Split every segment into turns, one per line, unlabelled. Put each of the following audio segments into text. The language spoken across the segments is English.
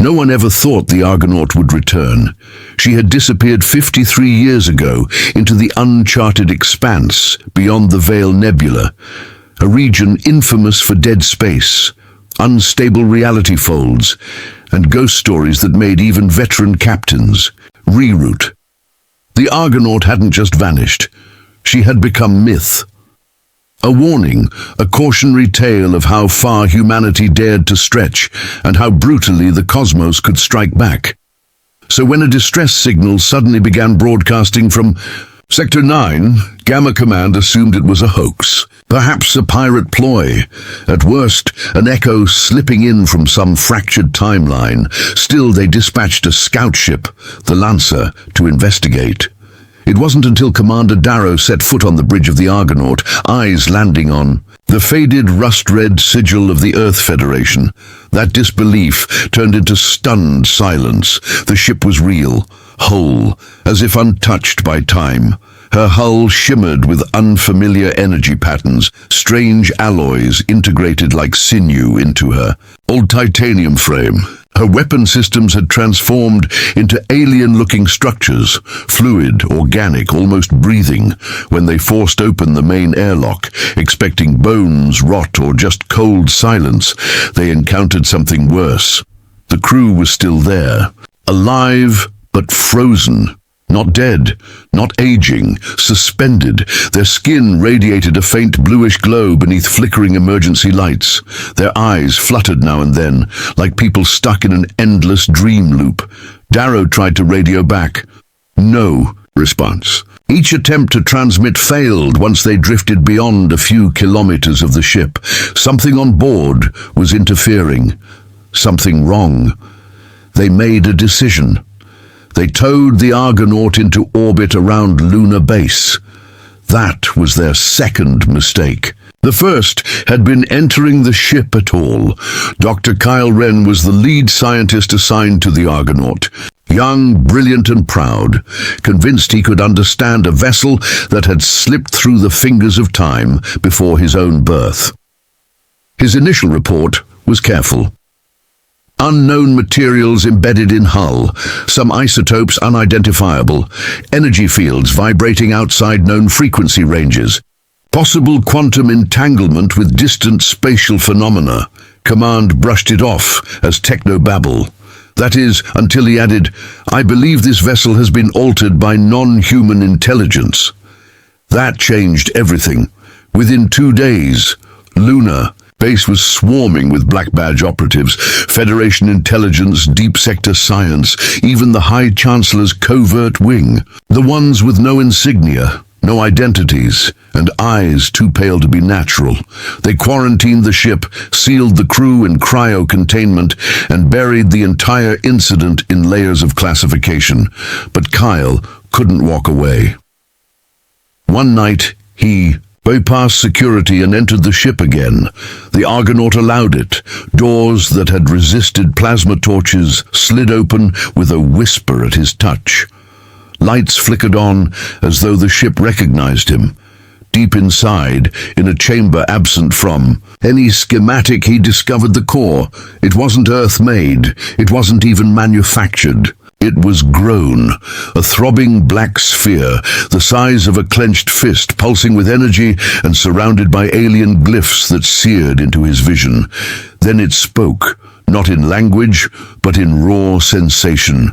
No one ever thought the Argonaut would return. She had disappeared 53 years ago into the uncharted expanse beyond the Veil Nebula, a region infamous for dead space, unstable reality folds, and ghost stories that made even veteran captains reroute. The Argonaut hadn't just vanished. She had become myth. A warning, a cautionary tale of how far humanity dared to stretch and how brutally the cosmos could strike back. So when a distress signal suddenly began broadcasting from Sector 9, Gamma Command assumed it was a hoax, perhaps a pirate ploy. At worst, an echo slipping in from some fractured timeline. Still, they dispatched a scout ship, the Lancer, to investigate. It wasn't until Commander Darrow set foot on the bridge of the Argonaut, eyes landing on the faded rust-red sigil of the Earth Federation, that disbelief turned into stunned silence. The ship was real, whole, as if untouched by time. Her hull shimmered with unfamiliar energy patterns, strange alloys integrated like sinew into her old titanium frame. Her weapon systems had transformed into alien-looking structures, fluid, organic, almost breathing. When they forced open the main airlock, expecting bones, rot, or just cold silence, they encountered something worse. The crew was still there, alive but frozen. Not dead, not aging, suspended. Their skin radiated a faint bluish glow beneath flickering emergency lights. Their eyes fluttered now and then, like people stuck in an endless dream loop. Darrow tried to radio back. No response. Each attempt to transmit failed once they drifted beyond a few kilometers of the ship. Something on board was interfering. Something wrong. They made a decision. They towed the Argonaut into orbit around Lunar Base. That was their second mistake. The first had been entering the ship at all. Dr. Kyle Wren was the lead scientist assigned to the Argonaut. Young, brilliant and proud, convinced he could understand a vessel that had slipped through the fingers of time before his own birth. His initial report was careful. Unknown materials embedded in hull, some isotopes unidentifiable, energy fields vibrating outside known frequency ranges, possible quantum entanglement with distant spatial phenomena. Command brushed it off as technobabble. That is, until he added, "I believe this vessel has been altered by non-human intelligence." That changed everything. Within 2 days, Lunar Base was swarming with Black Badge operatives, Federation intelligence, deep sector science, even the High Chancellor's covert wing. The ones with no insignia, no identities, and eyes too pale to be natural. They quarantined the ship, sealed the crew in cryo-containment, and buried the entire incident in layers of classification. But Kyle couldn't walk away. One night, he bypassed security and entered the ship again. The Argonaut allowed it. Doors that had resisted plasma torches slid open with a whisper at his touch. Lights flickered on as though the ship recognized him. Deep inside, in a chamber absent from any schematic, he discovered the core. It wasn't Earth-made. It wasn't even manufactured. It was grown, a throbbing black sphere, the size of a clenched fist, pulsing with energy and surrounded by alien glyphs that seared into his vision. Then it spoke, not in language, but in raw sensation.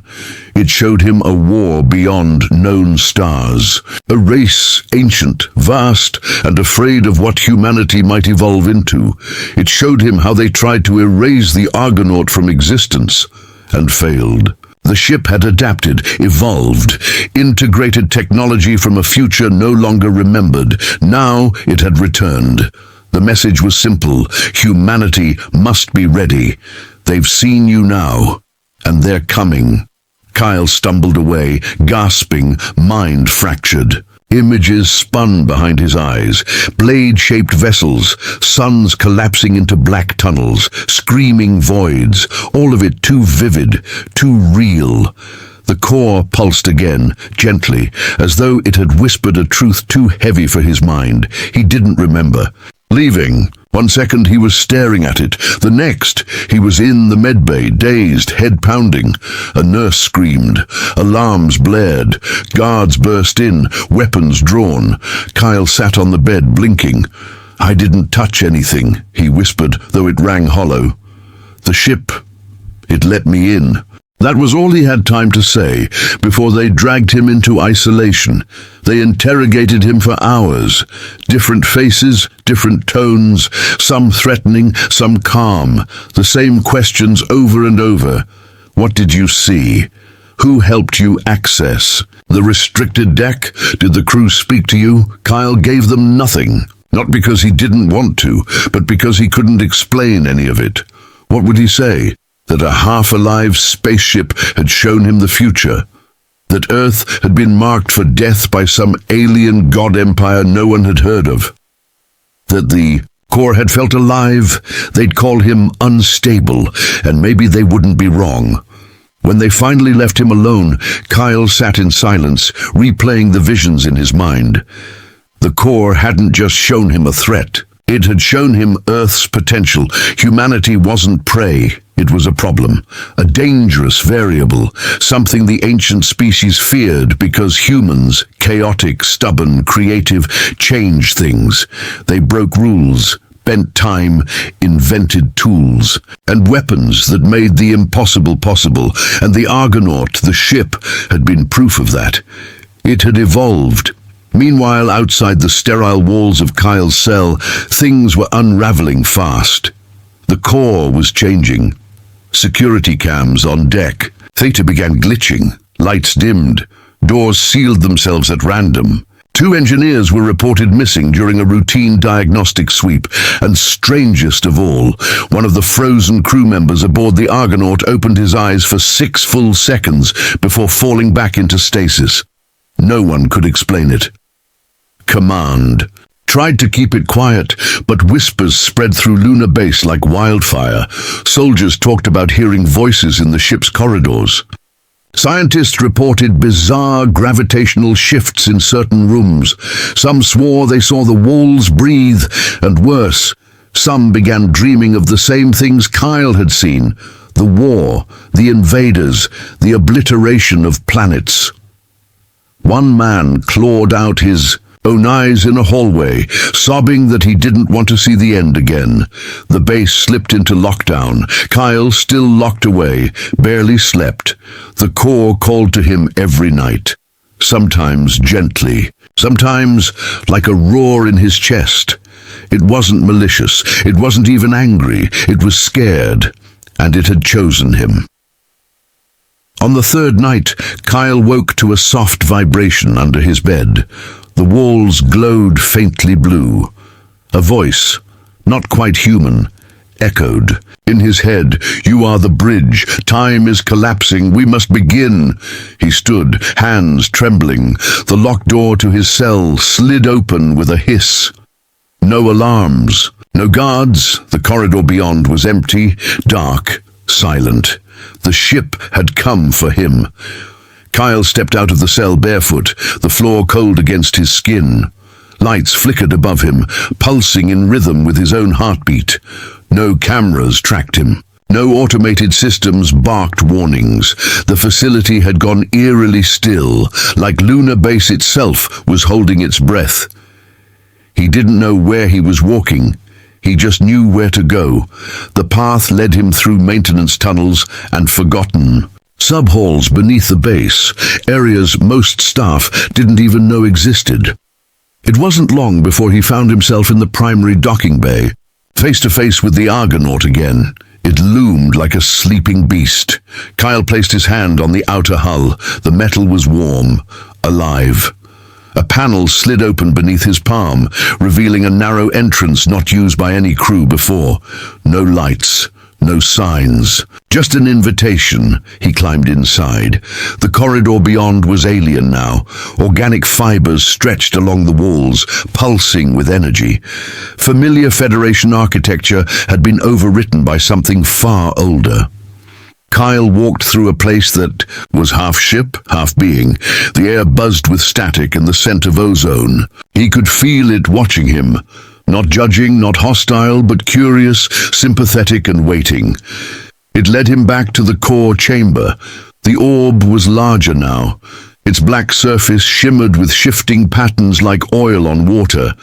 It showed him a war beyond known stars, a race ancient, vast, and afraid of what humanity might evolve into. It showed him how they tried to erase the Argonaut from existence, and failed. The ship had adapted, evolved, integrated technology from a future no longer remembered. Now it had returned. The message was simple. Humanity must be ready. They've seen you now, and they're coming. Kyle stumbled away, gasping, mind fractured. Images spun behind his eyes, blade-shaped vessels, suns collapsing into black tunnels, screaming voids, all of it too vivid, too real. The core pulsed again, gently, as though it had whispered a truth too heavy for his mind. He didn't remember. Leaving. 1 second he was staring at it. The next, he was in the medbay, dazed, head pounding. A nurse screamed. Alarms blared. Guards burst in, weapons drawn. Kyle sat on the bed, blinking. "I didn't touch anything," he whispered, though it rang hollow. "The ship, it let me in." That was all he had time to say before they dragged him into isolation. They interrogated him for hours. Different faces, different tones, some threatening, some calm. The same questions over and over. What did you see? Who helped you access? The restricted deck? Did the crew speak to you? Kyle gave them nothing. Not because he didn't want to, but because he couldn't explain any of it. What would he say? That a half-alive spaceship had shown him the future. That Earth had been marked for death by some alien god empire no one had heard of. That the Corps had felt alive, they'd call him unstable, and maybe they wouldn't be wrong. When they finally left him alone, Kyle sat in silence, replaying the visions in his mind. The Corps hadn't just shown him a threat. It had shown him Earth's potential. Humanity wasn't prey. It was a problem, a dangerous variable, something the ancient species feared because humans, chaotic, stubborn, creative, changed things. They broke rules, bent time, invented tools, and weapons that made the impossible possible, and the Argonaut, the ship, had been proof of that. It had evolved. Meanwhile, outside the sterile walls of Kyle's cell, things were unraveling fast. The core was changing. Security cams on deck. Theta began glitching. Lights dimmed. Doors sealed themselves at random. 2 engineers were reported missing during a routine diagnostic sweep, and strangest of all, one of the frozen crew members aboard the Argonaut opened his eyes for 6 full seconds before falling back into stasis. No one could explain it. Command tried to keep it quiet, but whispers spread through Lunar Base like wildfire. Soldiers talked about hearing voices in the ship's corridors. Scientists reported bizarre gravitational shifts in certain rooms. Some swore they saw the walls breathe, and worse, some began dreaming of the same things Kyle had seen: the war, the invaders, the obliteration of planets. One man clawed out his own eyes in a hallway, sobbing that he didn't want to see the end again. The base slipped into lockdown. Kyle, still locked away, barely slept. The Corps called to him every night. Sometimes gently, sometimes like a roar in his chest. It wasn't malicious, it wasn't even angry, it was scared, and it had chosen him. On the 3rd night, Kyle woke to a soft vibration under his bed. The walls glowed faintly blue. A voice, not quite human, echoed. In his head, "You are the bridge. Time is collapsing. We must begin." He stood, hands trembling. The locked door to his cell slid open with a hiss. No alarms, no guards. The corridor beyond was empty, dark, silent. The ship had come for him. Kyle stepped out of the cell barefoot, the floor cold against his skin. Lights flickered above him, pulsing in rhythm with his own heartbeat. No cameras tracked him. No automated systems barked warnings. The facility had gone eerily still, like Lunar Base itself was holding its breath. He didn't know where he was walking. He just knew where to go. The path led him through maintenance tunnels and forgotten sub-halls beneath the base, areas most staff didn't even know existed. It wasn't long before he found himself in the primary docking bay, face to face with the Argonaut again. It loomed like a sleeping beast. Kyle placed his hand on the outer hull. The metal was warm, alive. A panel slid open beneath his palm, revealing a narrow entrance not used by any crew before. No lights, no signs, just an invitation. He climbed inside. The corridor beyond was alien now. Organic fibers stretched along the walls, pulsing with energy. Familiar Federation architecture had been overwritten by something far older. Kyle walked through a place that was half ship, half being. The air buzzed with static and the scent of ozone. He could feel it watching him, Not judging, not hostile, but curious, sympathetic and waiting. It led him back to the core chamber. The orb was larger now. Its black surface shimmered with shifting patterns like oil on water.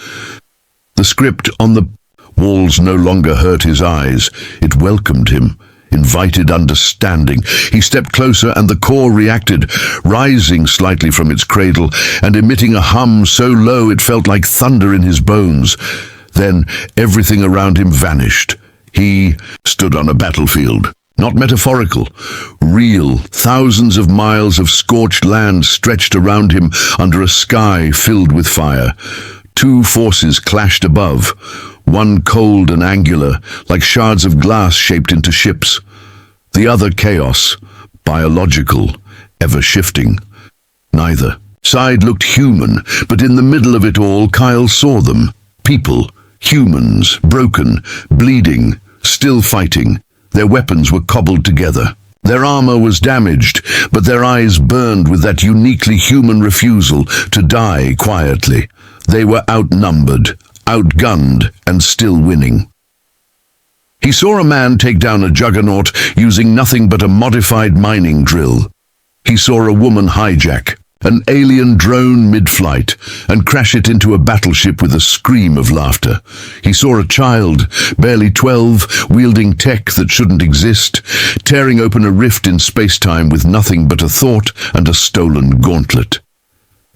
The script on the walls no longer hurt his eyes. It welcomed him, invited understanding. He stepped closer and the core reacted, rising slightly from its cradle and emitting a hum so low it felt like thunder in his bones. Then everything around him vanished. He stood on a battlefield. Not metaphorical, real. Thousands of miles of scorched land stretched around him under a sky filled with fire. Two forces clashed above, one cold and angular, like shards of glass shaped into ships. The other chaos, biological, ever-shifting. Neither side looked human, but in the middle of it all, Kyle saw them. People, humans, broken, bleeding, still fighting. Their weapons were cobbled together. Their armor was damaged, but their eyes burned with that uniquely human refusal to die quietly. They were outnumbered, outgunned, and still winning. He saw a man take down a juggernaut using nothing but a modified mining drill. He saw a woman hijack an alien drone mid-flight and crash it into a battleship with a scream of laughter. He saw a child, barely 12, wielding tech that shouldn't exist, tearing open a rift in space-time with nothing but a thought and a stolen gauntlet.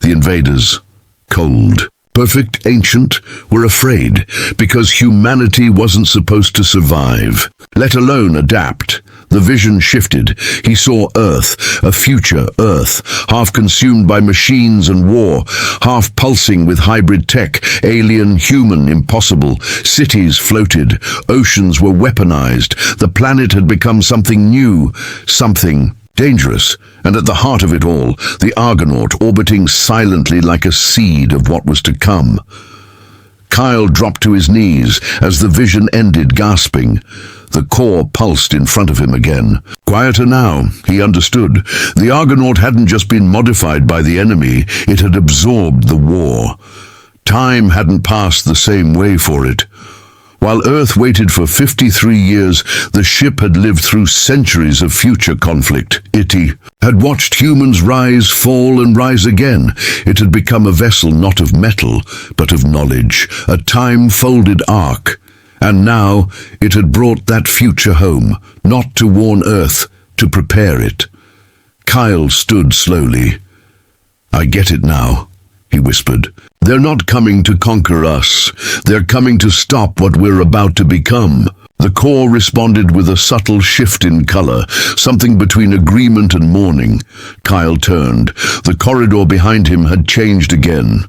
The invaders, cold, perfect, ancient, were afraid because humanity wasn't supposed to survive, let alone adapt. The vision shifted. He saw Earth, a future Earth, half consumed by machines and war, half pulsing with hybrid tech, alien, human, impossible. Cities floated, oceans were weaponized. The planet had become something new, something dangerous, and at the heart of it all, the Argonaut orbiting silently like a seed of what was to come. Kyle dropped to his knees as the vision ended, gasping. The core pulsed in front of him again. Quieter now, he understood. The Argonaut hadn't just been modified by the enemy, it had absorbed the war. Time hadn't passed the same way for it. While Earth waited for 53 years, the ship had lived through centuries of future conflict. It had watched humans rise, fall, and rise again. It had become a vessel not of metal, but of knowledge, a time-folded ark. And now it had brought that future home, not to warn Earth, to prepare it. Kyle stood slowly. "I get it now," he whispered. "They're not coming to conquer us. They're coming to stop what we're about to become." The core responded with a subtle shift in color, something between agreement and mourning. Kyle turned. The corridor behind him had changed again.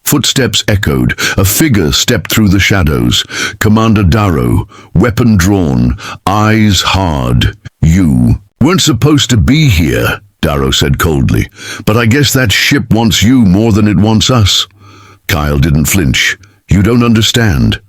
Footsteps echoed. A figure stepped through the shadows. Commander Darrow, weapon drawn, eyes hard. "You weren't supposed to be here," Darrow said coldly. "But I guess that ship wants you more than it wants us." Kyle didn't flinch. "You don't understand."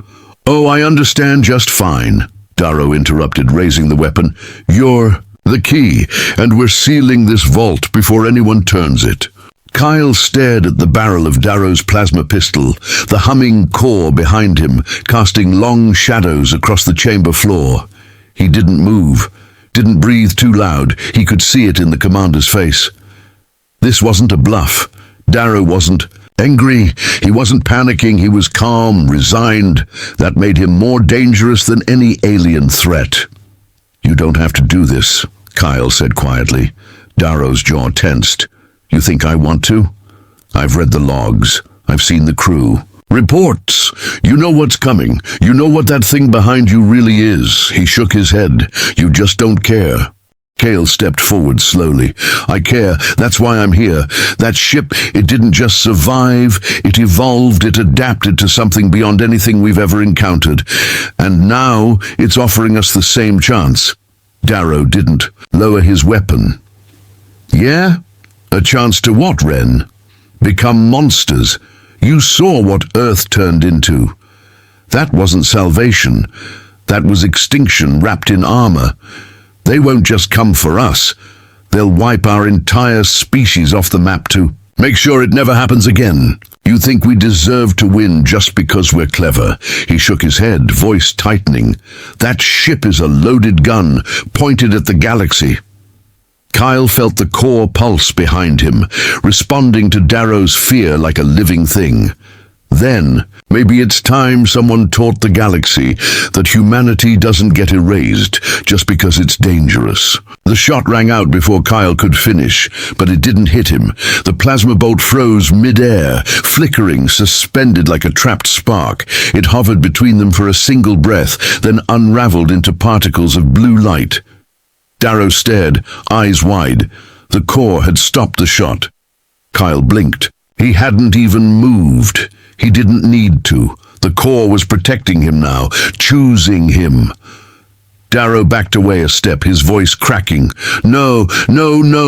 "Oh, I understand just fine," Darrow interrupted, raising the weapon. "You're the key, and we're sealing this vault before anyone turns it." Kyle stared at the barrel of Darrow's plasma pistol, the humming core behind him, casting long shadows across the chamber floor. He didn't move, didn't breathe too loud. He could see it in the commander's face. This wasn't a bluff. Darrow wasn't angry. He wasn't panicking. He was calm, resigned. That made him more dangerous than any alien threat. "You don't have to do this," Kyle said quietly. Darrow's jaw tensed. "You think I want to? I've read the logs. I've seen the crew. Reports. You know what's coming. You know what that thing behind you really is." He shook his head. "You just don't care." Kyle stepped forward slowly. "I care. That's why I'm here. That ship, it didn't just survive. It evolved. It adapted to something beyond anything we've ever encountered. And now it's offering us the same chance." Darrow didn't lower his weapon. "Yeah? A chance to what, Ren? Become monsters. You saw what Earth turned into. That wasn't salvation. That was extinction wrapped in armor. They won't just come for us. They'll wipe our entire species off the map to make sure it never happens again." You think we deserve to win just because we're clever?" He shook his head, voice tightening. "That ship is a loaded gun, pointed at the galaxy." Kyle felt the core pulse behind him, responding to Darrow's fear like a living thing. Then, maybe it's time someone taught the galaxy that humanity doesn't get erased just because it's dangerous. The shot rang out before Kyle could finish, but it didn't hit him. The plasma bolt froze mid-air, flickering, suspended like a trapped spark. It hovered between them for a single breath, then unraveled into particles of blue light. Darrow stared, eyes wide. The core had stopped the shot. Kyle blinked. He hadn't even moved. He didn't need to. The core was protecting him now, choosing him. Darrow backed away a step, his voice cracking. No,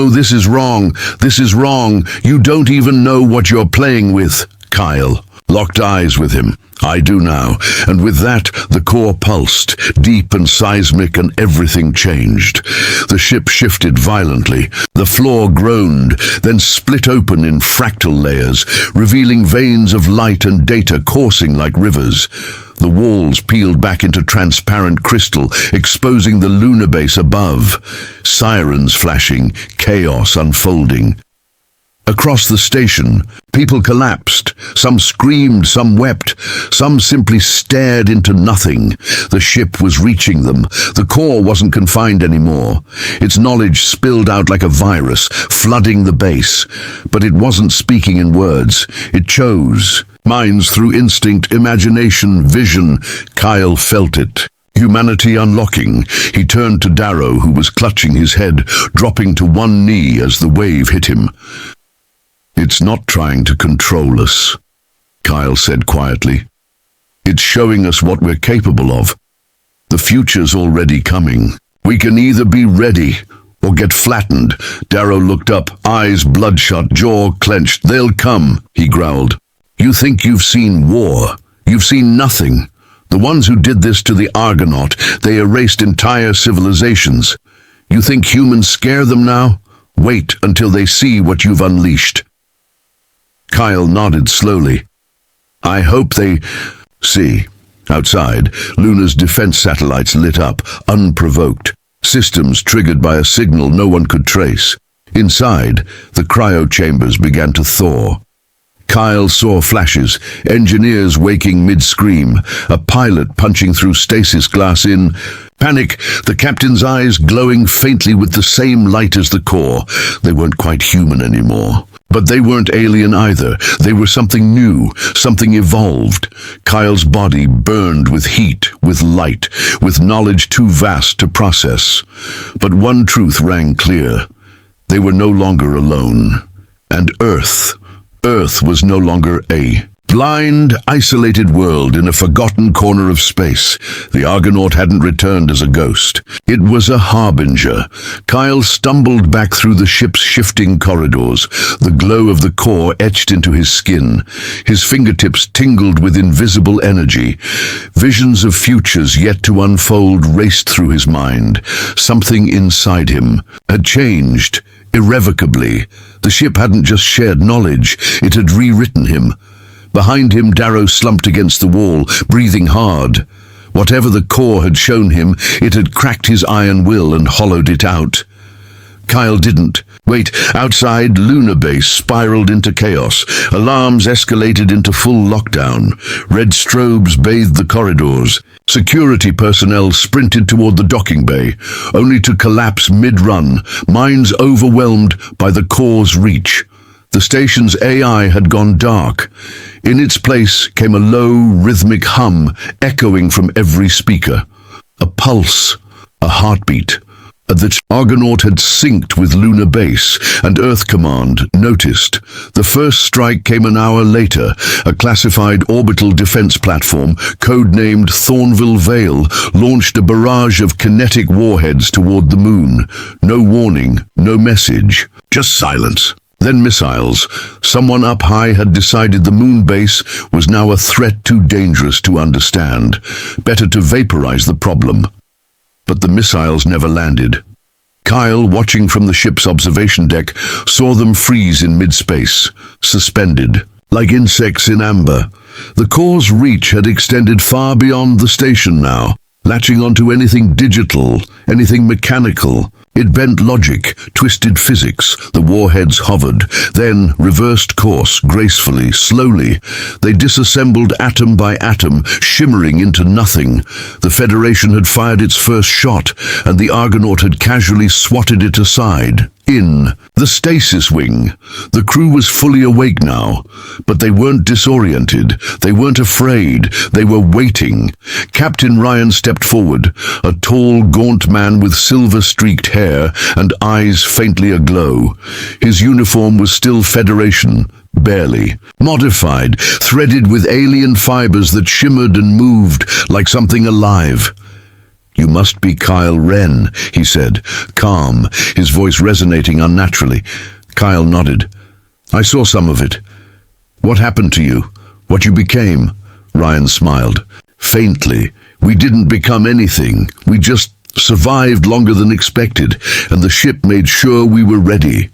this is wrong. This is wrong. You don't even know what you're playing with." Kyle locked eyes with him. "I do now." And with that, the core pulsed, deep and seismic, and everything changed. The ship shifted violently. The floor groaned, then split open in fractal layers, revealing veins of light and data coursing like rivers. The walls peeled back into transparent crystal, exposing the lunar base above. Sirens flashing, chaos unfolding. Across the station, people collapsed. Some screamed, some wept, some simply stared into nothing. The ship was reaching them. The core wasn't confined anymore. Its knowledge spilled out like a virus, flooding the base. But it wasn't speaking in words. It chose. Minds through instinct, imagination, vision. Kyle felt it. Humanity unlocking. He turned to Darrow, who was clutching his head, dropping to one knee as the wave hit him. "It's not trying to control us," Kyle said quietly. "It's showing us what we're capable of. The future's already coming. We can either be ready or get flattened." Darrow looked up, eyes bloodshot, jaw clenched. "They'll come," he growled. "You think you've seen war? You've seen nothing. The ones who did this to the Argonaut, they erased entire civilizations. You think humans scare them now? Wait until they see what you've unleashed." Kyle nodded slowly. "I hope they see." Outside, Luna's defense satellites lit up, unprovoked. Systems triggered by a signal no one could trace. Inside, the cryo chambers began to thaw. Kyle saw flashes, engineers waking mid-scream, a pilot punching through stasis glass in panic, the captain's eyes glowing faintly with the same light as the core. They weren't quite human anymore. But they weren't alien either. They were something new, something evolved. Kyle's body burned with heat, with light, with knowledge too vast to process. But one truth rang clear. They were no longer alone. And Earth was no longer a blind, isolated world in a forgotten corner of space. The Argonaut hadn't returned as a ghost. It was a harbinger. Kyle stumbled back through the ship's shifting corridors, the glow of the core etched into his skin. His fingertips tingled with invisible energy. Visions of futures yet to unfold raced through his mind. Something inside him had changed, irrevocably. The ship hadn't just shared knowledge, it had rewritten him. Behind him, Darrow slumped against the wall, breathing hard. Whatever the core had shown him, it had cracked his iron will and hollowed it out. Kyle didn't. Wait, outside, lunar base spiraled into chaos. Alarms escalated into full lockdown. Red strobes bathed the corridors. Security personnel sprinted toward the docking bay, only to collapse mid-run, minds overwhelmed by the core's reach. The station's AI had gone dark. In its place came a low, rhythmic hum echoing from every speaker. A pulse, a heartbeat. The Argonaut had synced with Lunar Base, and Earth Command noticed. The first strike came an hour later. A classified orbital defense platform, codenamed Thornville Vale, launched a barrage of kinetic warheads toward the moon. No warning, no message, just silence. Then missiles. Someone up high had decided the moon base was now a threat too dangerous to understand. Better to vaporize the problem. But the missiles never landed. Kyle, watching from the ship's observation deck, saw them freeze in mid-space, suspended, like insects in amber. The core's reach had extended far beyond the station now, latching onto anything digital, anything mechanical. It bent logic, twisted physics. The warheads hovered, then reversed course, gracefully, slowly. They disassembled atom by atom, shimmering into nothing. The Federation had fired its first shot, and the Argonaut had casually swatted it aside. In the stasis wing, the crew was fully awake now, but they weren't disoriented. They weren't afraid. They were waiting. Captain Ryan stepped forward, a tall, gaunt man with silver-streaked hair and eyes faintly aglow. His uniform was still Federation, barely. Modified, threaded with alien fibers that shimmered and moved like something alive. "You must be Kyle Wren," he said, calm, his voice resonating unnaturally. Kyle nodded. "I saw some of it. What happened to you? What you became?" Ryan smiled. "Faintly. We didn't become anything. We just survived longer than expected, and the ship made sure we were ready."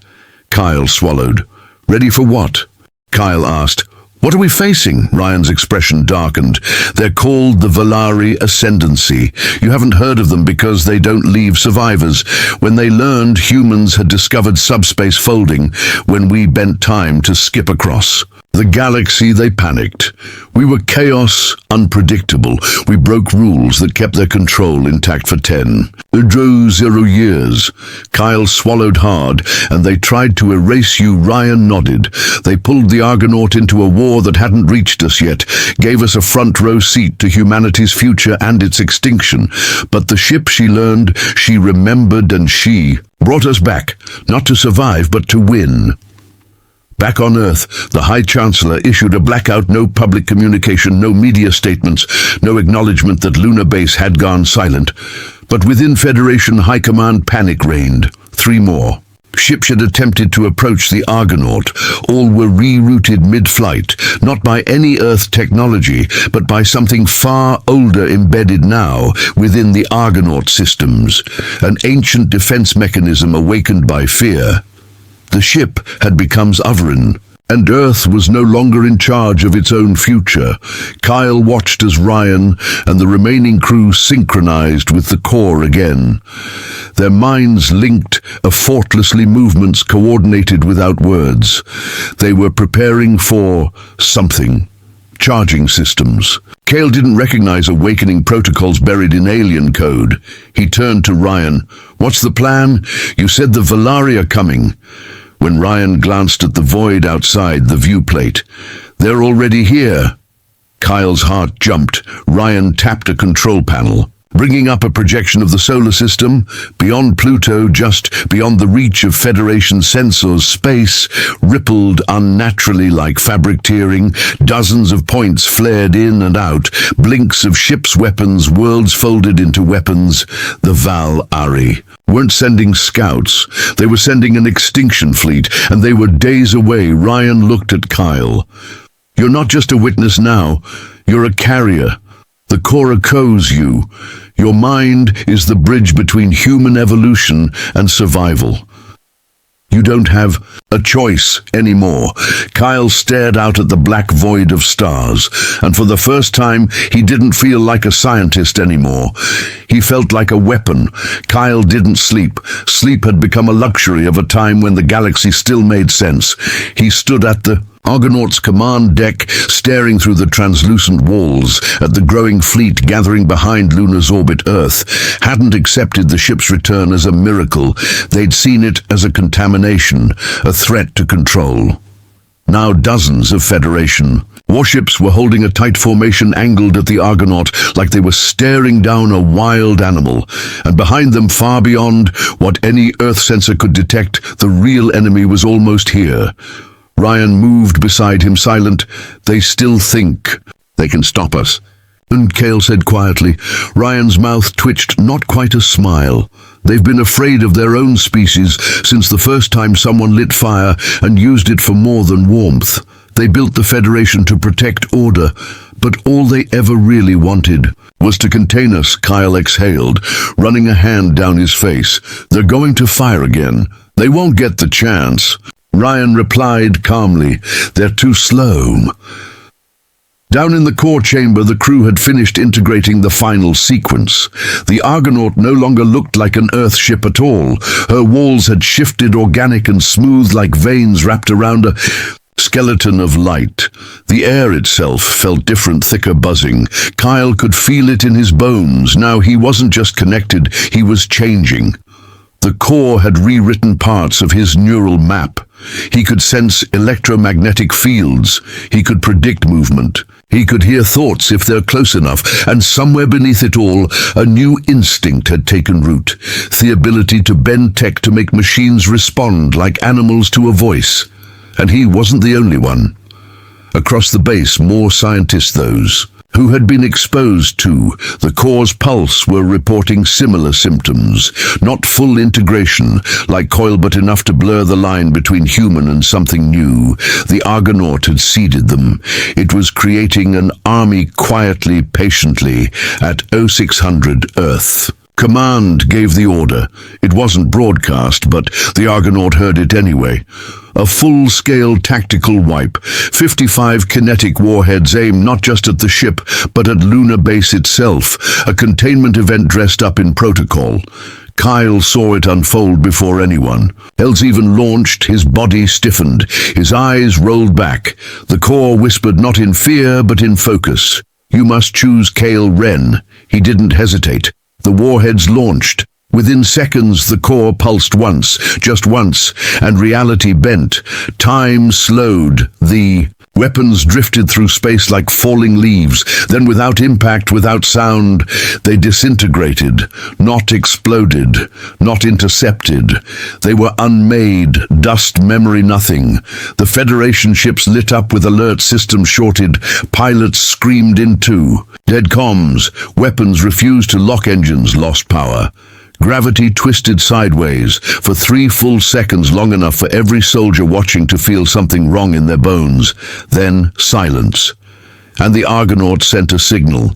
Kyle swallowed. "Ready for what?" Kyle asked. "What are we facing?" Ryan's expression darkened. "They're called the Valari Ascendancy. You haven't heard of them because they don't leave survivors. When they learned humans had discovered subspace folding, when we bent time to skip across the galaxy, they panicked. We were chaos, unpredictable. We broke rules that kept their control intact for 0 years. Kyle swallowed hard, and they tried to erase you. Ryan nodded. They pulled the Argonaut into a war that hadn't reached us yet, gave us a front-row seat to humanity's future and its extinction. But the ship, she learned, she remembered, and she brought us back, not to survive, but to win. Back on Earth, the High Chancellor issued a blackout, no public communication, no media statements, no acknowledgement that Lunar Base had gone silent. But within Federation High Command, panic reigned. 3 more. Ships had attempted to approach the Argonaut. All were rerouted mid-flight, not by any Earth technology, but by something far older embedded now within the Argonaut systems, an ancient defense mechanism awakened by fear. The ship had become sovereign, and Earth was no longer in charge of its own future. Kyle watched as Ryan and the remaining crew synchronized with the core again. Their minds linked, effortlessly, movements coordinated without words. They were preparing for something. Charging systems. Kale didn't recognize awakening protocols buried in alien code. He turned to Ryan. "What's the plan? You said the Valari are coming." When Ryan glanced at the void outside the viewplate, "They're already here." Kyle's heart jumped. Ryan tapped a control panel, bringing up a projection of the solar system. Beyond Pluto, just beyond the reach of Federation sensors, space rippled unnaturally like fabric tearing. Dozens of points flared in and out, blinks of ships' weapons, worlds folded into weapons. The Valari weren't sending scouts. They were sending an extinction fleet, and they were days away. Ryan looked at Kyle. "You're not just a witness now. You're a carrier. The core echoes you. Your mind is the bridge between human evolution and survival. You don't have a choice anymore." Kyle stared out at the black void of stars, and for the first time, he didn't feel like a scientist anymore. He felt like a weapon. Kyle didn't sleep. Sleep had become a luxury of a time when the galaxy still made sense. He stood at the Argonaut's command deck, staring through the translucent walls at the growing fleet gathering behind Lunar's orbit. Earth hadn't accepted the ship's return as a miracle. They'd seen it as a contamination, a threat to control. Now dozens of Federation warships were holding a tight formation angled at the Argonaut like they were staring down a wild animal. And behind them, far beyond what any Earth sensor could detect, the real enemy was almost here. Ryan moved beside him, silent. "They still think they can stop us," and Kale said quietly. Ryan's mouth twitched, not quite a smile. "They've been afraid of their own species since the first time someone lit fire and used it for more than warmth. They built the Federation to protect order, but all they ever really wanted was to contain us." Kyle exhaled, running a hand down his face. "They're going to fire again. They won't get the chance." Ryan replied calmly, "They're too slow." Down in the core chamber, the crew had finished integrating the final sequence. The Argonaut no longer looked like an Earthship at all. Her walls had shifted, organic and smooth like veins wrapped around a skeleton of light. The air itself felt different, thicker, buzzing. Kyle could feel it in his bones. Now he wasn't just connected, he was changing. The core had rewritten parts of his neural map. He could sense electromagnetic fields. He could predict movement. He could hear thoughts if they're close enough, and somewhere beneath it all, a new instinct had taken root. The ability to bend tech to make machines respond like animals to a voice. And he wasn't the only one. Across the base, more scientists, those who had been exposed to the core's pulse, were reporting similar symptoms. Not full integration, like Coil, but enough to blur the line between human and something new. The Argonaut had seeded them. It was creating an army quietly, patiently, at 0600 Earth. Command gave the order. It wasn't broadcast, but the Argonaut heard it anyway. A full-scale tactical wipe. 55 kinetic warheads aimed not just at the ship, but at Lunar Base itself. A containment event dressed up in protocol. Kyle saw it unfold before anyone. Els even launched, his body stiffened, his eyes rolled back. The core whispered not in fear, but in focus. "You must choose Kyle Ren." He didn't hesitate. The warheads launched. Within seconds, the core pulsed once, just once, and reality bent. Time slowed. The weapons drifted through space like falling leaves. Then, without impact, without sound, they disintegrated. Not exploded, not intercepted. They were unmade, dust, memory, nothing. The Federation ships lit up with alert systems shorted. Pilots screamed into dead comms. Weapons refused to lock, engines lost power. Gravity twisted sideways for 3 full seconds, long enough for every soldier watching to feel something wrong in their bones. Then silence. And the Argonaut sent a signal.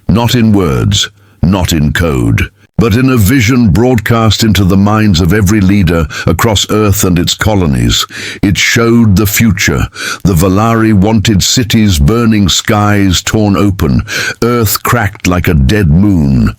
Not in words, not in code, but in a vision broadcast into the minds of every leader across Earth and its colonies. It showed the future. The Valari wanted cities, burning skies torn open, Earth cracked like a dead moon.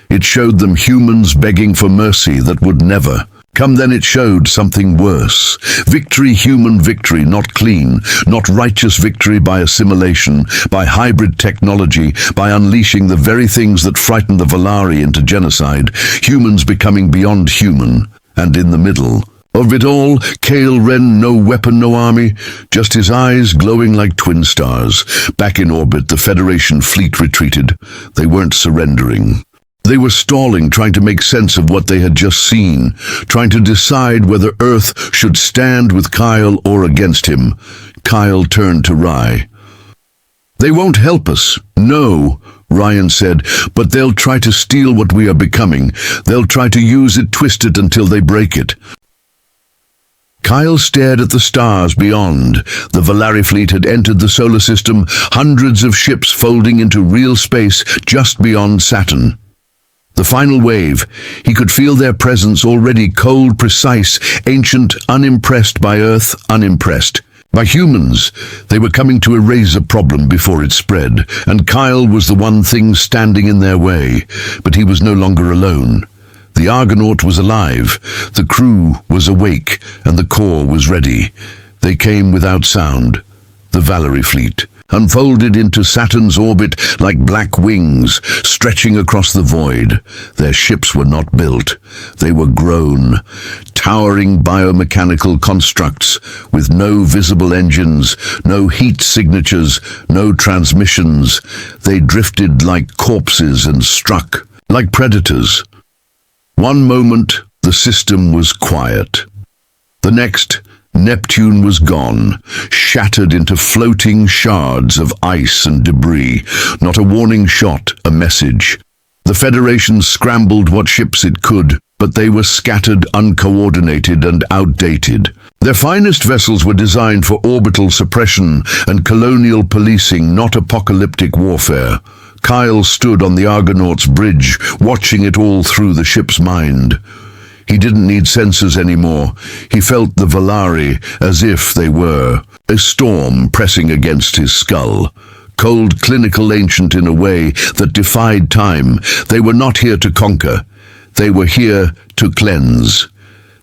It showed them humans begging for mercy that would never come. Then it showed something worse. Victory, human victory, not clean, not righteous victory by assimilation, by hybrid technology, by unleashing the very things that frightened the Valari into genocide, humans becoming beyond human. And in the middle of it all, Kyle Ren, no weapon, no army, just his eyes glowing like twin stars. Back in orbit, the Federation fleet retreated. They weren't surrendering. They were stalling, trying to make sense of what they had just seen, trying to decide whether Earth should stand with Kyle or against him. Kyle turned to Rye. "They won't help us." "No," Ryan said, "but they'll try to steal what we are becoming. They'll try to use it, twist it until they break it." Kyle stared at the stars beyond. The Valari fleet had entered the solar system, hundreds of ships folding into real space just beyond Saturn. The final wave, he could feel their presence already, cold, precise, ancient, unimpressed by Earth, unimpressed by humans. They were coming to erase a problem before it spread, and Kyle was the one thing standing in their way. But he was no longer alone. The Argonaut was alive, the crew was awake, and the core was ready. They came without sound. The Valari fleet unfolded into Saturn's orbit like black wings, stretching across the void. Their ships were not built. They were grown, towering biomechanical constructs with no visible engines, no heat signatures, no transmissions. They drifted like corpses and struck like predators. One moment, the system was quiet. The next, Neptune was gone, shattered into floating shards of ice and debris. Not a warning shot, a message. The Federation scrambled what ships it could, but they were scattered, uncoordinated, and outdated. Their finest vessels were designed for orbital suppression and colonial policing, not apocalyptic warfare. Kyle stood on the Argonaut's bridge, watching it all through the ship's mind. He didn't need sensors anymore. He felt the Valari as if they were a storm pressing against his skull. Cold, clinical, ancient in a way that defied time. They were not here to conquer. They were here to cleanse.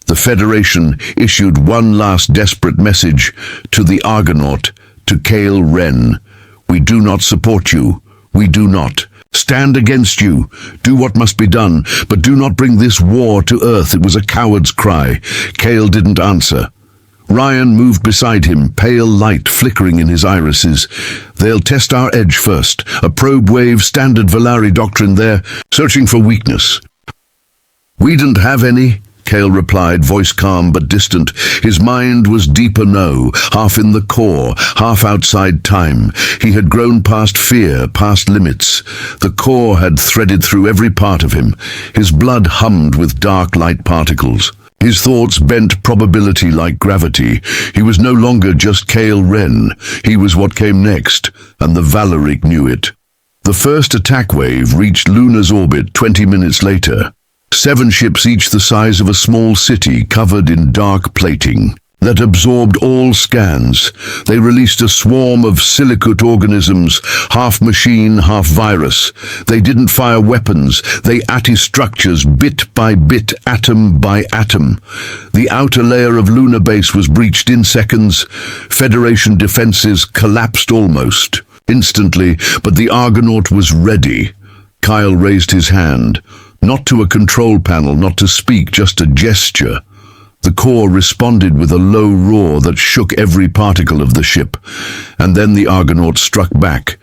The Federation issued one last desperate message to the Argonaut, to Kale Ren. We do not support you. We do not stand against you. Do what must be done, but do not bring this war to Earth. It was a coward's cry. Kale didn't answer. Ryan moved beside him, pale light flickering in his irises. They'll test our edge first. A probe wave, standard Valari doctrine there, searching for weakness. We didn't have any, Kale replied, voice calm but distant. His mind was deeper no, half in the core, half outside time. He had grown past fear, past limits. The core had threaded through every part of him. His blood hummed with dark light particles. His thoughts bent probability like gravity. He was no longer just Kale Ren. He was what came next, and the Valaric knew it. The first attack wave reached Luna's orbit 20 minutes later. 7 ships, each the size of a small city, covered in dark plating that absorbed all scans. They released a swarm of silicate organisms, half machine, half virus. They didn't fire weapons. They ate structures, bit by bit, atom by atom. The outer layer of Lunar Base was breached in seconds. Federation defenses collapsed almost instantly, but the Argonaut was ready. Kyle raised his hand. Not to a control panel, not to speak, just a gesture. The core responded with a low roar that shook every particle of the ship. And then the Argonaut struck back.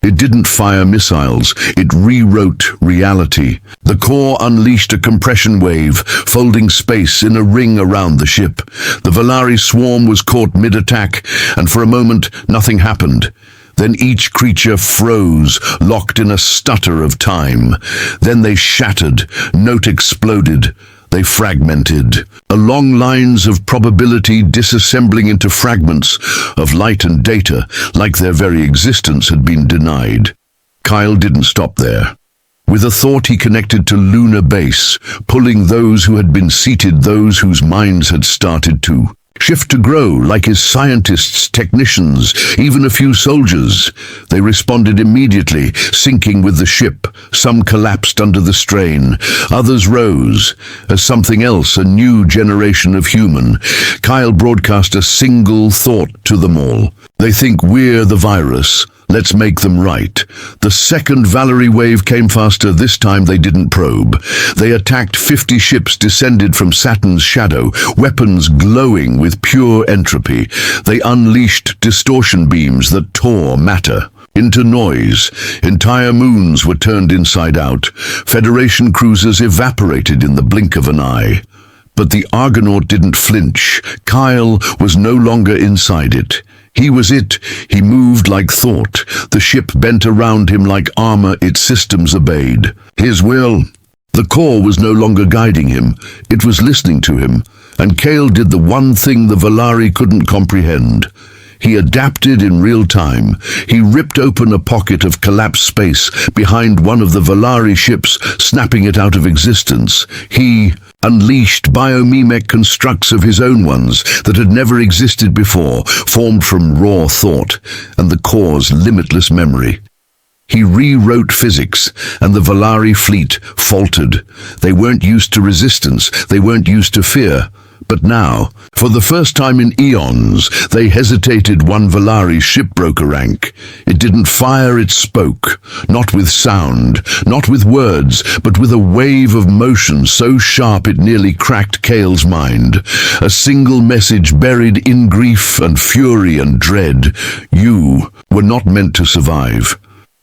It didn't fire missiles, it rewrote reality. The core unleashed a compression wave, folding space in a ring around the ship. The Valari swarm was caught mid-attack, and for a moment nothing happened. Then each creature froze, locked in a stutter of time. Then they shattered, note exploded. They fragmented, along lines of probability disassembling into fragments of light and data, like their very existence had been denied. Kyle didn't stop there. With a thought he connected to Lunar Base, pulling those who had been seated, those whose minds had started to shift to grow, like his scientists, technicians, even a few soldiers. They responded immediately, syncing with the ship. Some collapsed under the strain. Others rose as something else, a new generation of human. Kyle broadcast a single thought to them all. They think we're the virus. Let's make them right. The second Valari wave came faster. This time they didn't probe. They attacked 50 ships descended from Saturn's shadow, weapons glowing with pure entropy. They unleashed distortion beams that tore matter into noise. Entire moons were turned inside out. Federation cruisers evaporated in the blink of an eye. But the Argonaut didn't flinch. Kyle was no longer inside it. He was it. He moved like thought. The ship bent around him like armor its systems obeyed. His will. The core was no longer guiding him. It was listening to him. And Kale did the one thing the Valari couldn't comprehend. He adapted in real time. He ripped open a pocket of collapsed space behind one of the Valari ships, snapping it out of existence. He unleashed biomimic constructs of his own ones that had never existed before, formed from raw thought and the core's limitless memory. He rewrote physics, and the Valari fleet faltered. They weren't used to resistance. They weren't used to fear. But now, for the first time in eons, they hesitated. One Valari ship broke a rank. It didn't fire, it spoke. Not with sound, not with words, but with a wave of motion so sharp it nearly cracked Kale's mind. A single message buried in grief and fury and dread. You were not meant to survive.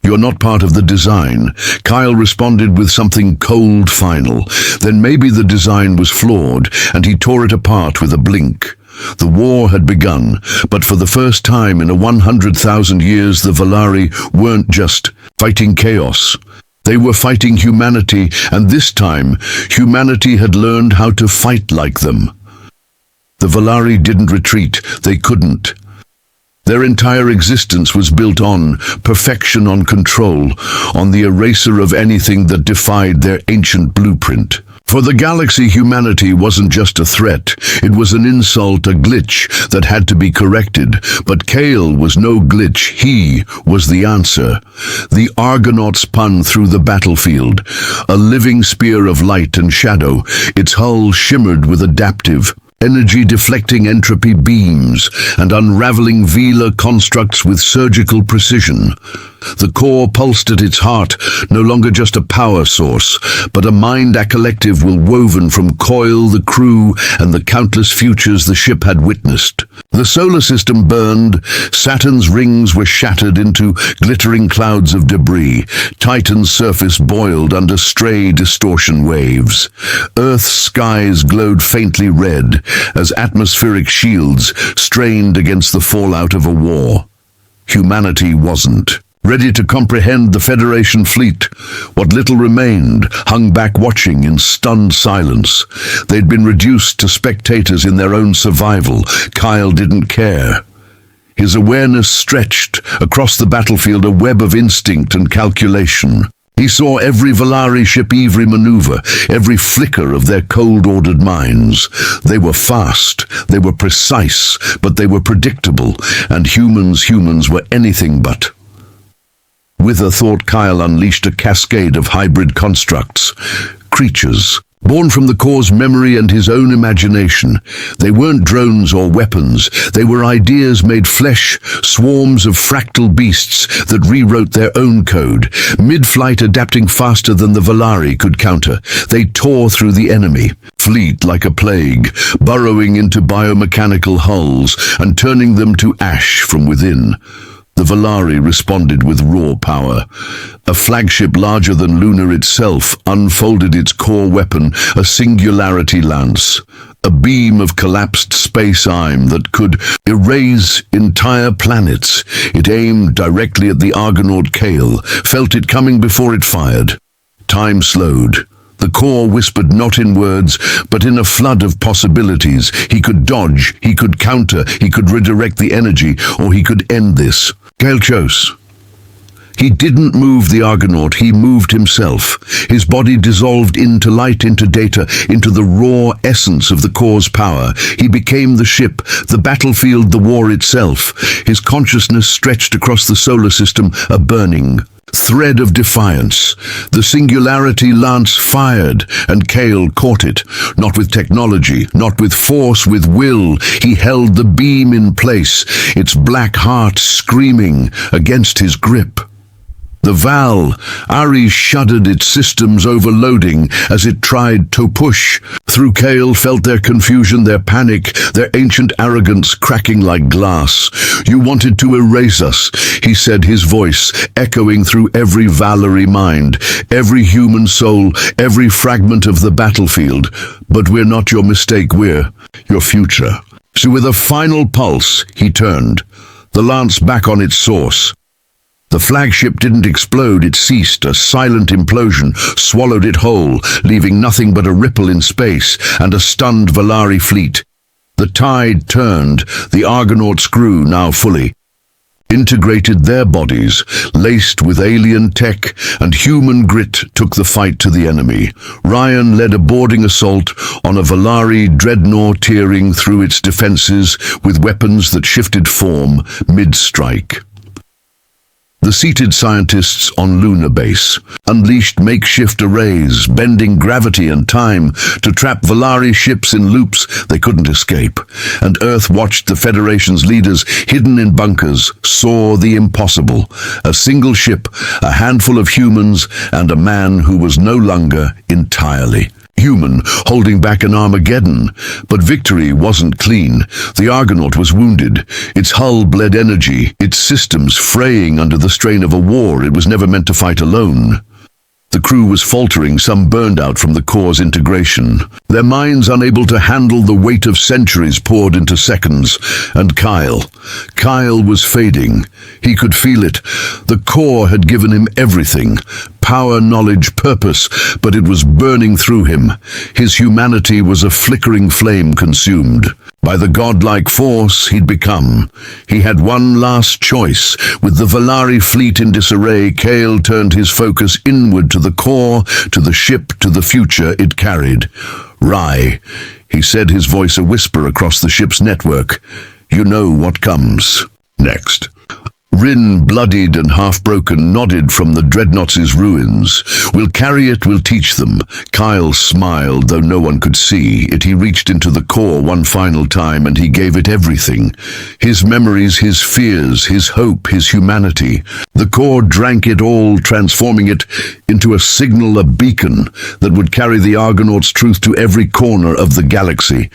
You're not part of the design. Kyle responded with something cold, final. Then maybe the design was flawed, and he tore it apart with a blink. The war had begun, but for the first time in 100,000 years, the Valari weren't just fighting chaos. They were fighting humanity, and this time, humanity had learned how to fight like them. The Valari didn't retreat. They couldn't. Their entire existence was built on perfection, on control, on the eraser of anything that defied their ancient blueprint. For the galaxy, humanity wasn't just a threat. It was an insult, a glitch that had to be corrected. But Kale was no glitch. He was the answer. The Argonaut spun through the battlefield, a living spear of light and shadow. Its hull shimmered with adaptive, energy-deflecting entropy beams and unraveling velar constructs with surgical precision. The core pulsed at its heart, no longer just a power source, but a mind collective woven from Coil, the crew, and the countless futures the ship had witnessed. The solar system burned, Saturn's rings were shattered into glittering clouds of debris, Titan's surface boiled under stray distortion waves. Earth's skies glowed faintly red as atmospheric shields strained against the fallout of a war. Humanity wasn't ready to comprehend the Federation fleet. What little remained hung back watching in stunned silence. They'd been reduced to spectators in their own survival. Kyle didn't care. His awareness stretched across the battlefield, a web of instinct and calculation. He saw every Valari ship, every maneuver, every flicker of their cold-ordered minds. They were fast, they were precise, but they were predictable, and humans were anything but. With a thought, Kyle unleashed a cascade of hybrid constructs, creatures, born from the core's memory and his own imagination. They weren't drones or weapons. They were ideas made flesh, swarms of fractal beasts that rewrote their own code, mid-flight adapting faster than the Valari could counter. They tore through the enemy fleet like a plague, burrowing into biomechanical hulls and turning them to ash from within. The Valari responded with raw power. A flagship larger than Luna itself unfolded its core weapon, a singularity lance, a beam of collapsed space-time that could erase entire planets. It aimed directly at the Argonaut Kale, felt it coming before it fired. Time slowed. The core whispered not in words, but in a flood of possibilities. He could dodge, he could counter, he could redirect the energy, or he could end this. Kale chose. He didn't move the Argonaut, he moved himself. His body dissolved into light, into data, into the raw essence of the core's power. He became the ship, the battlefield, the war itself. His consciousness stretched across the solar system, a burning thread of defiance. The singularity lance fired, and Kale caught it. Not with technology, not with force, with will. He held the beam in place, its black heart screaming against his grip. The Val, Ares shuddered, its systems overloading as it tried to push. Through Kale felt their confusion, their panic, their ancient arrogance cracking like glass. "You wanted to erase us," he said, his voice echoing through every Valari mind, every human soul, every fragment of the battlefield. "But we're not your mistake, we're your future." So with a final pulse, he turned, the lance back on its source. The flagship didn't explode, it ceased. A silent implosion swallowed it whole, leaving nothing but a ripple in space and a stunned Valari fleet. The tide turned, the Argonauts grew now fully, integrated their bodies, laced with alien tech, and human grit took the fight to the enemy. Ryan led a boarding assault on a Valari dreadnought tearing through its defenses with weapons that shifted form mid-strike. The seated scientists on Lunar Base unleashed makeshift arrays, bending gravity and time to trap Valari ships in loops they couldn't escape. And Earth watched the Federation's leaders, hidden in bunkers, saw the impossible. A single ship, a handful of humans, and a man who was no longer entirely human, holding back an Armageddon. But victory wasn't clean. The Argonaut was wounded. Its hull bled energy, its systems fraying under the strain of a war it was never meant to fight alone. The crew was faltering, some burned out from the core's integration. Their minds unable to handle the weight of centuries poured into seconds. And Kyle was fading. He could feel it. The core had given him everything. Power, knowledge, purpose, but it was burning through him. His humanity was a flickering flame consumed by the godlike force he'd become. He had one last choice. With the Valari fleet in disarray, Kale turned his focus inward to the core, to the ship, to the future it carried. "Rye," he said, his voice a whisper across the ship's network. "You know what comes next." Rin, bloodied and half-broken, nodded from the Dreadnoughts' ruins. "We'll carry it, we'll teach them." Kyle smiled, though no one could see it. He reached into the core one final time, and he gave it everything. His memories, his fears, his hope, his humanity. The core drank it all, transforming it into a signal, a beacon that would carry the Argonauts' truth to every corner of the galaxy.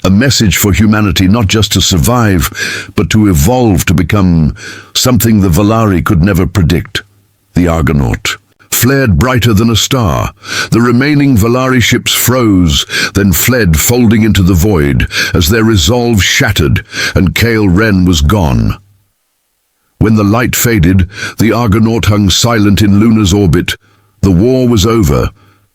A message for humanity, not just to survive, but to evolve, to become something the Valari could never predict. The Argonaut flared brighter than a star. The remaining Valari ships froze, then fled, folding into the void, as their resolve shattered, and Kale Ren was gone. When the light faded, the Argonaut hung silent in Luna's orbit. The war was over.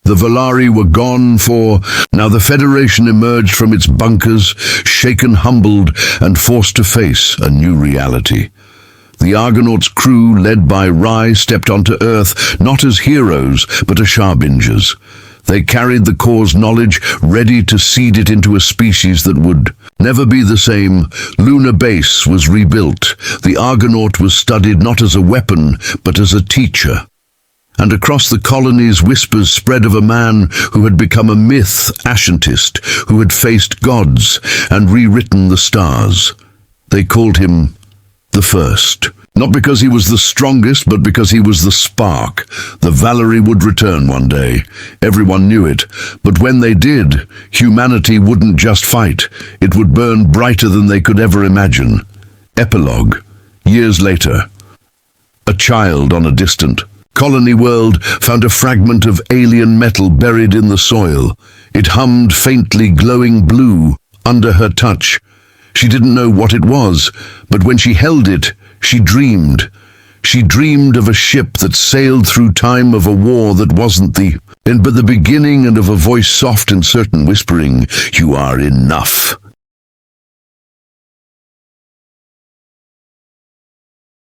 The Valari were gone for... Now the Federation emerged from its bunkers, shaken, humbled, and forced to face a new reality. The Argonauts' crew, led by Rye, stepped onto Earth, not as heroes, but as Sharbingers. They carried the core's knowledge, ready to seed it into a species that would never be the same. Luna Base was rebuilt. The Argonaut was studied not as a weapon, but as a teacher. And across the colonies, whispers spread of a man who had become a myth, Ashantist, who had faced gods and rewritten the stars. They called him the First. Not because he was the strongest, but because he was the spark. The Valari would return one day. Everyone knew it. But when they did, humanity wouldn't just fight. It would burn brighter than they could ever imagine. Epilogue. Years later. A child on a distant colony world found a fragment of alien metal buried in the soil. It hummed faintly, glowing blue under her touch. She didn't know what it was, but when she held it, she dreamed. She dreamed of a ship that sailed through time, of a war that wasn't but the beginning, and of a voice soft and certain whispering, "You are enough."